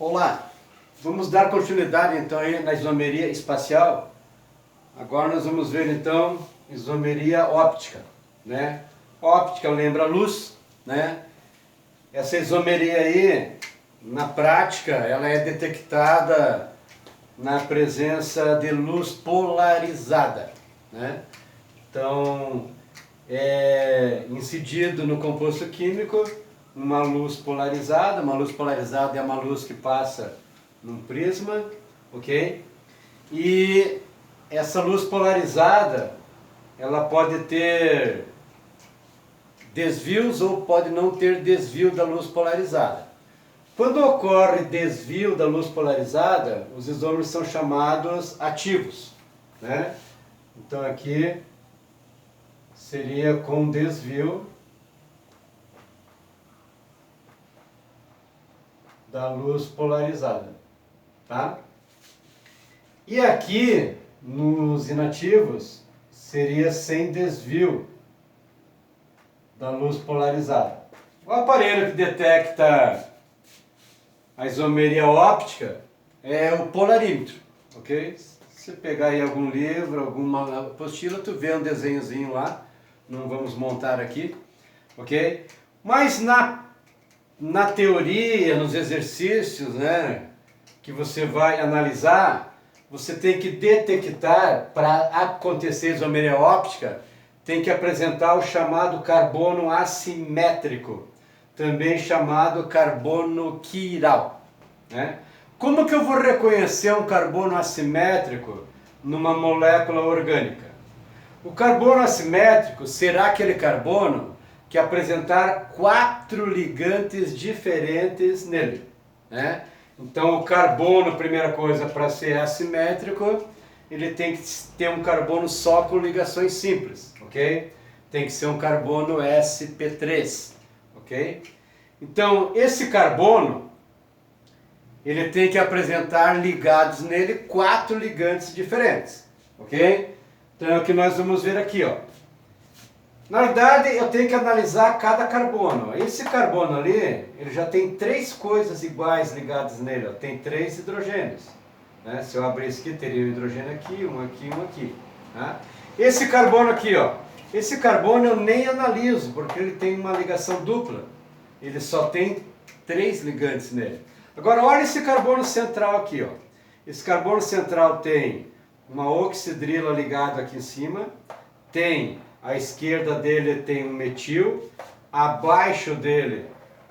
Olá, vamos dar continuidade então aí na isomeria espacial. Agora nós vamos ver então isomeria óptica, né? Óptica lembra luz, né? Essa isomeria aí, na prática, ela é detectada na presença de luz polarizada, né? Então, é incidido no composto químico uma luz polarizada é uma luz que passa num prisma, ok? E essa luz polarizada, ela pode ter desvios ou pode não ter desvio da luz polarizada. Quando ocorre desvio da luz polarizada, os isômeros são chamados ativos, né? Então aqui seria com desvio da luz polarizada, tá? E aqui, nos inativos, seria sem desvio da luz polarizada. O aparelho que detecta a isomeria óptica é o polarímetro, ok? Se você pegar aí algum livro, alguma apostila, tu vê um desenhozinho lá, não vamos montar aqui, ok? Mas na teoria, nos exercícios, né, que você vai analisar, você tem que detectar, para acontecer isomeria óptica, tem que apresentar o chamado carbono assimétrico, também chamado carbono quiral, né? Como que eu vou reconhecer um carbono assimétrico numa molécula orgânica? O carbono assimétrico será aquele carbono que apresentar 4 ligantes diferentes nele, né? Então o carbono, primeira coisa, para ser assimétrico, ele tem que ter um carbono só com ligações simples, ok? Tem que ser um carbono sp3, ok? Então esse carbono, ele tem que apresentar ligados nele 4 ligantes diferentes, ok? Então é o que nós vamos ver aqui, ó. Na verdade, eu tenho que analisar cada carbono. Esse carbono ali, ele já tem 3 coisas iguais ligadas nele, ó. Tem 3 hidrogênios, né? Se eu abrir isso aqui, teria um hidrogênio aqui, um aqui, um aqui, tá? Esse carbono aqui, ó. Esse carbono eu nem analiso, porque ele tem uma ligação dupla. Ele só tem 3 ligantes nele. Agora, olha esse carbono central aqui, ó. Esse carbono central tem uma oxidrila ligada aqui em cima, tem à esquerda dele tem um metil, abaixo dele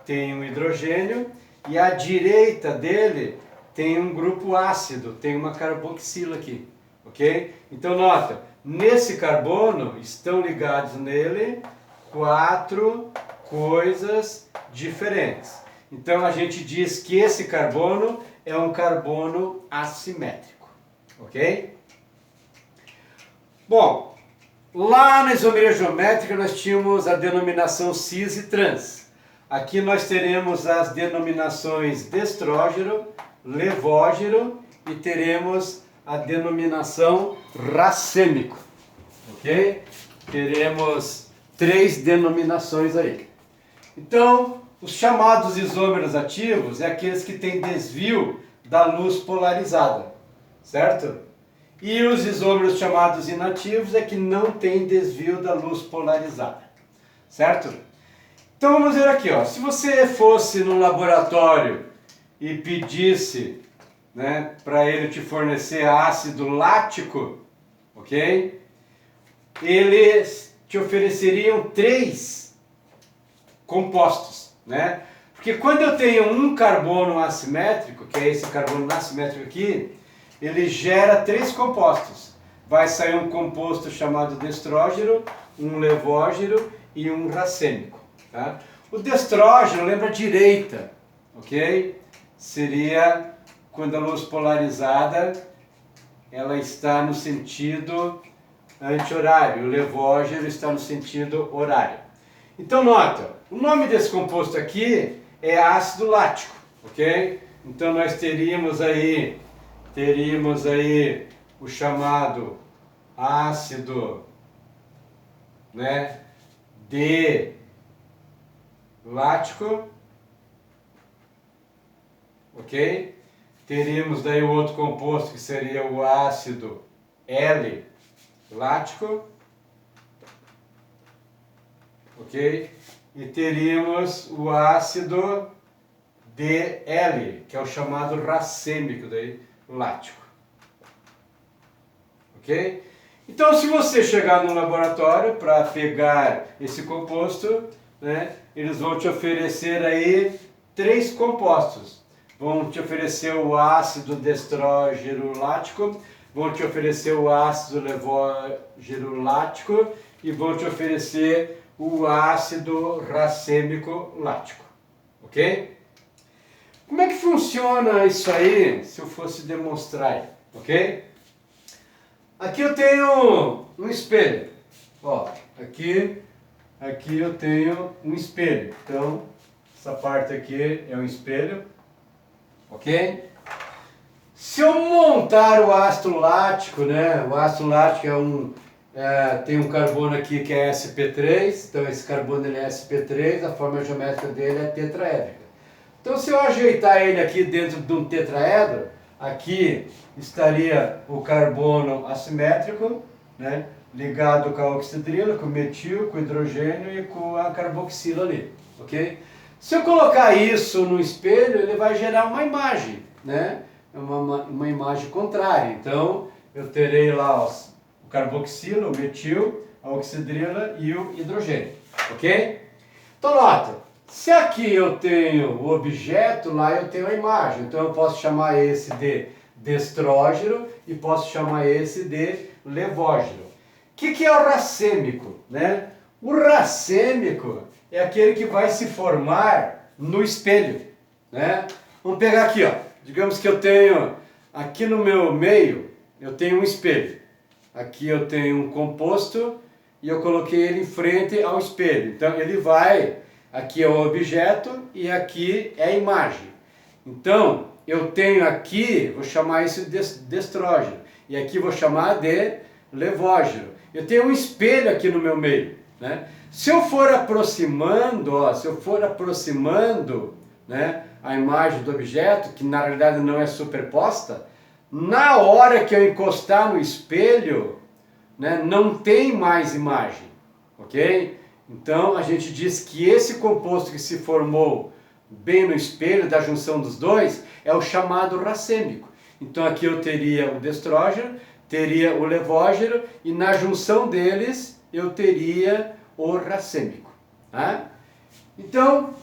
tem um hidrogênio e à direita dele tem um grupo ácido, tem uma carboxila aqui, ok? Então nota, nesse carbono estão ligados nele 4 coisas diferentes. Então a gente diz que esse carbono é um carbono assimétrico, ok? Bom, lá na isomeria geométrica nós tínhamos a denominação cis e trans. Aqui nós teremos as denominações destrógeno, levógeno e teremos a denominação racêmico, ok? Teremos 3 denominações aí. Então, os chamados isômeros ativos é aqueles que têm desvio da luz polarizada, certo? E os isômeros chamados inativos é que não tem desvio da luz polarizada, certo? Então vamos ver aqui, ó. Se você fosse no laboratório e pedisse, né, para ele te fornecer ácido lático, ok? Eles te ofereceriam 3 compostos, né? Porque quando eu tenho um carbono assimétrico, que é esse carbono assimétrico aqui, ele gera 3 compostos. Vai sair um composto chamado destrógeno, um levógeno e um racêmico, tá? O destrógeno lembra a direita, ok? Seria quando a luz polarizada ela está no sentido anti-horário, o levógeno está no sentido horário. Então nota, o nome desse composto aqui é ácido lático, ok? Então nós teríamos aí o chamado ácido, né, D lático, ok? Teríamos daí o outro composto que seria o ácido L-lático, ok? E teríamos o ácido DL, que é o chamado racêmico daí, lático, ok? Então, se você chegar no laboratório para pegar esse composto, né, eles vão te oferecer aí 3 compostos. Vão te oferecer o ácido destrógeno lático, vão te oferecer o ácido levógeno lático e vão te oferecer o ácido racêmico lático, ok? Como é que funciona isso aí, se eu fosse demonstrar, ok? Aqui eu tenho um espelho, ó, aqui eu tenho um espelho, então essa parte aqui é um espelho, ok? Se eu montar o ácido lático, né, o ácido lático tem um carbono aqui que é sp3, então esse carbono ele é sp3, a forma geométrica dele é tetraédrica. Então se eu ajeitar ele aqui dentro de um tetraedro, aqui estaria o carbono assimétrico, né, ligado com a oxidrila, com o metil, com o hidrogênio e com a carboxila ali, ok? Se eu colocar isso no espelho, ele vai gerar uma imagem, né? Uma imagem contrária. Então eu terei lá o carboxila, o metil, a oxidrila e o hidrogênio, ok? Então nota, se aqui eu tenho o objeto, lá eu tenho a imagem. Então eu posso chamar esse de destrógeno e posso chamar esse de levógeno. O que é o racêmico, né? O racêmico é aquele que vai se formar no espelho, né? Vamos pegar aqui, ó. Digamos que eu tenho aqui no meu meio, eu tenho um espelho. Aqui eu tenho um composto e eu coloquei ele em frente ao espelho. Então ele vai, aqui é o objeto e aqui é a imagem. Então eu tenho aqui, vou chamar isso de destrógeno e aqui vou chamar de levógeno. Eu tenho um espelho aqui no meu meio, né? Se eu for aproximando, ó, né, a imagem do objeto, que na realidade não é superposta, na hora que eu encostar no espelho, né, não tem mais imagem, ok? Então a gente diz que esse composto que se formou bem no espelho da junção dos dois é o chamado racêmico. Então aqui eu teria o destrógeno, teria o levógeno e na junção deles eu teria o racêmico, tá? Então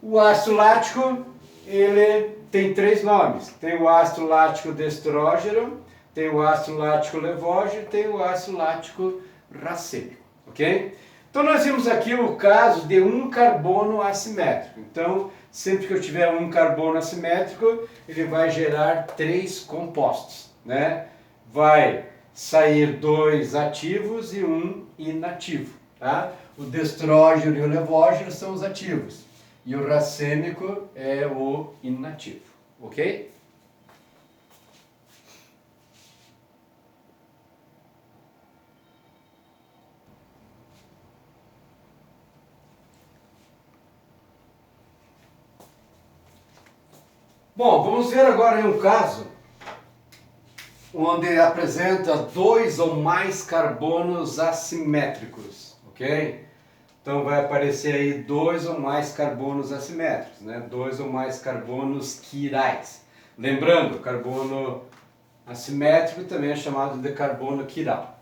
o ácido lático ele tem 3 nomes. Tem o ácido lático destrógeno, tem o ácido lático levógeno, tem o ácido lático racêmico, ok? Então nós vimos aqui o caso de um carbono assimétrico. Então sempre que eu tiver um carbono assimétrico, ele vai gerar 3 compostos, né? Vai sair 2 ativos e 1 inativo, tá? O destrógeno e o levógeno são os ativos e o racêmico é o inativo, ok? Bom, vamos ver agora um caso onde apresenta 2 ou mais carbonos assimétricos, ok? Então vai aparecer aí 2 ou mais carbonos assimétricos, né? 2 ou mais carbonos quirais. Lembrando, carbono assimétrico também é chamado de carbono quiral.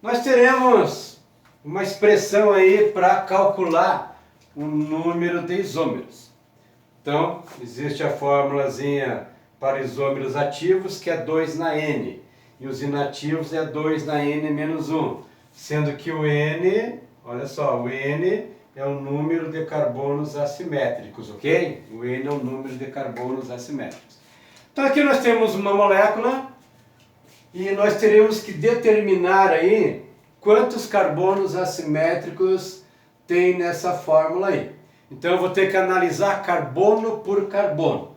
Nós teremos uma expressão aí para calcular o número de isômeros. Então, existe a formulazinha para isômeros ativos, que é 2 na N, e os inativos é 2 na N menos 1, sendo que o N, olha só, o N é o número de carbonos assimétricos, ok? O N é o número de carbonos assimétricos. Então aqui nós temos uma molécula e nós teremos que determinar aí quantos carbonos assimétricos tem nessa fórmula aí. Então eu vou ter que analisar carbono por carbono.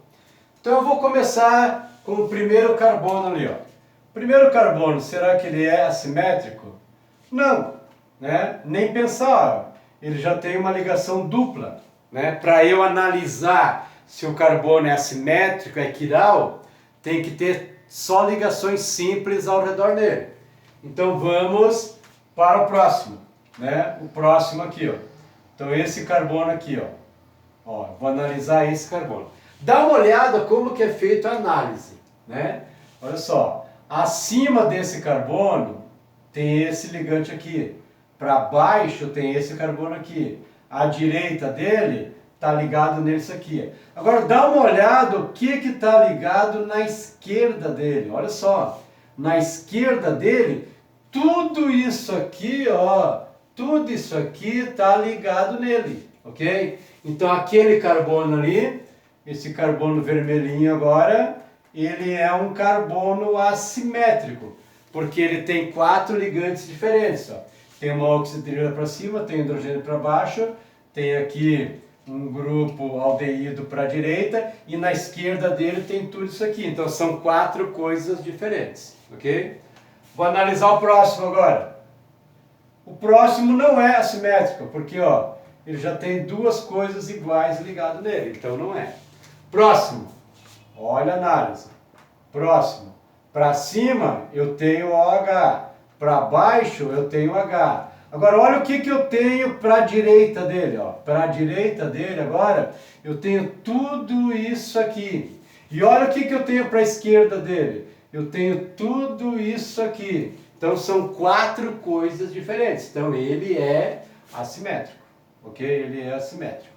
Então eu vou começar com o primeiro carbono ali, ó. O primeiro carbono, será que ele é assimétrico? Não, né? Nem pensar, ele já tem uma ligação dupla, né? Para eu analisar se o carbono é assimétrico, é quiral, tem que ter só ligações simples ao redor dele. Então vamos para o próximo, né? O próximo aqui, ó. Então esse carbono aqui, ó, vou analisar esse carbono. Dá uma olhada como que é feita a análise, né? Olha só, acima desse carbono tem esse ligante aqui, para baixo tem esse carbono aqui, à direita dele está ligado nisso aqui. Agora dá uma olhada o que está ligado na esquerda dele, olha só, na esquerda dele, tudo isso aqui, ó, tudo isso aqui está ligado nele, ok? Então aquele carbono ali, esse carbono vermelhinho agora, ele é um carbono assimétrico, porque ele tem 4 ligantes diferentes, ó. Tem uma oxidrina para cima, tem hidrogênio para baixo, tem aqui um grupo aldeído para a direita e na esquerda dele tem tudo isso aqui. Então são 4 coisas diferentes, ok? Vou analisar o próximo agora. O próximo não é assimétrico, porque ó, ele já tem 2 coisas iguais ligadas nele, então não é. Próximo, olha a análise. Próximo, para cima eu tenho OH, para baixo eu tenho H. Agora olha o que eu tenho para a direita dele, ó. Para a direita dele agora eu tenho tudo isso aqui. E olha o que eu tenho para a esquerda dele. Eu tenho tudo isso aqui. Então são 4 coisas diferentes. Então ele é assimétrico, ok? Ele é assimétrico.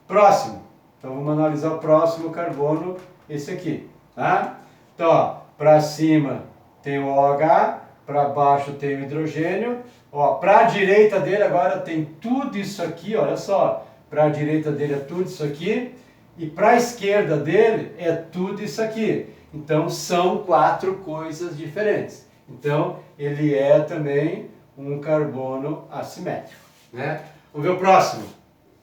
Próximo. Então vamos analisar o próximo carbono, esse aqui, tá? Então, ó, para cima tem o OH, para baixo tem o hidrogênio. Ó, para a direita dele agora tem tudo isso aqui, olha só. Para a direita dele é tudo isso aqui. E para a esquerda dele é tudo isso aqui. Então são 4 coisas diferentes. Então ele é também um carbono assimétrico, né? Vamos ver o próximo,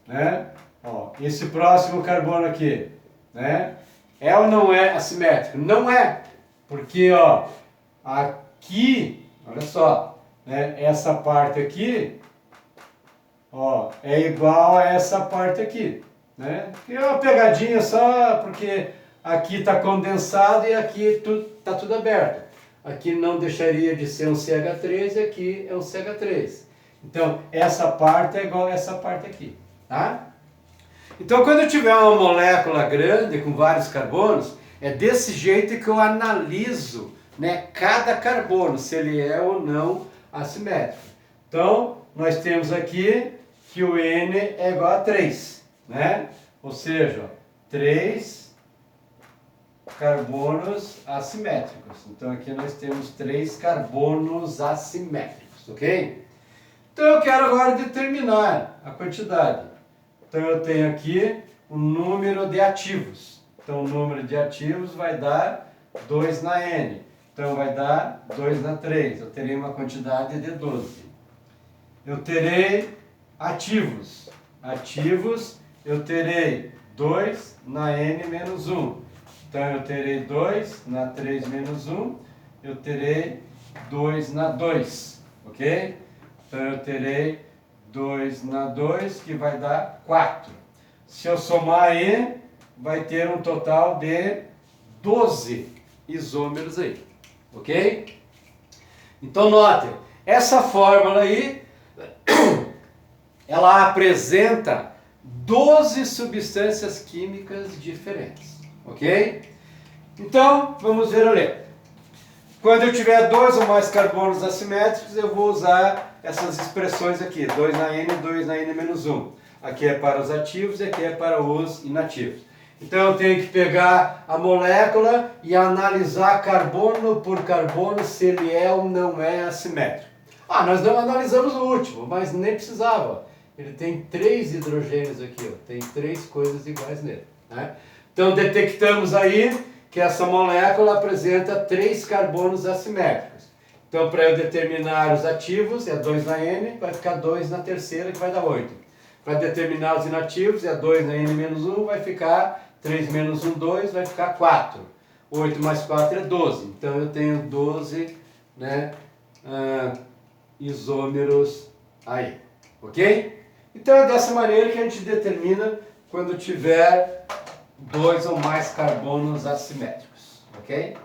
né? Ó, esse próximo carbono aqui, né? É ou não é assimétrico? Não é, porque ó, aqui, olha só, né? Essa parte aqui, ó, é igual a essa parte aqui, né? Que é uma pegadinha só, porque aqui está condensado e aqui está tudo aberto. Aqui não deixaria de ser um CH3 e aqui é um CH3. Então, essa parte é igual a essa parte aqui, tá? Então, quando eu tiver uma molécula grande com vários carbonos, é desse jeito que eu analiso, né, cada carbono, se ele é ou não assimétrico. Então, nós temos aqui que o N é igual a 3, né? Ou seja, 3 carbonos assimétricos. Então, aqui nós temos 3 carbonos assimétricos, ok? Então, eu quero agora determinar a quantidade. Então eu tenho aqui o número de ativos. Então o número de ativos vai dar 2 na N. Então vai dar 2 na 3. Eu terei uma quantidade de 12. Eu terei ativos. Ativos eu terei 2 na N menos 1. Então eu terei 2 na 3 menos 1. Eu terei 2 na 2. Ok? Então eu terei 2 na 2, que vai dar 4. Se eu somar aí, vai ter um total de 12 isômeros aí, ok? Então notem, essa fórmula aí, ela apresenta 12 substâncias químicas diferentes, ok? Então, vamos ver ali. Quando eu tiver 2 ou mais carbonos assimétricos, eu vou usar essas expressões aqui, 2 na N, 2 na N menos 1. Aqui é para os ativos e aqui é para os inativos. Então eu tenho que pegar a molécula e analisar carbono por carbono se ele é ou não é assimétrico. Ah, nós não analisamos o último, mas nem precisava. Ele tem 3 hidrogênios aqui, ó, tem 3 coisas iguais nele, né? Então detectamos aí que essa molécula apresenta 3 carbonos assimétricos. Então, para eu determinar os ativos, é 2 na N, vai ficar 2 na terceira, que vai dar 8. Para determinar os inativos, é 2 na N menos 1, vai ficar 3 menos 1, 2, vai ficar 4. 8 mais 4 é 12. Então, eu tenho 12, né, isômeros aí. Ok? Então, é dessa maneira que a gente determina quando tiver dois ou mais carbonos assimétricos, ok?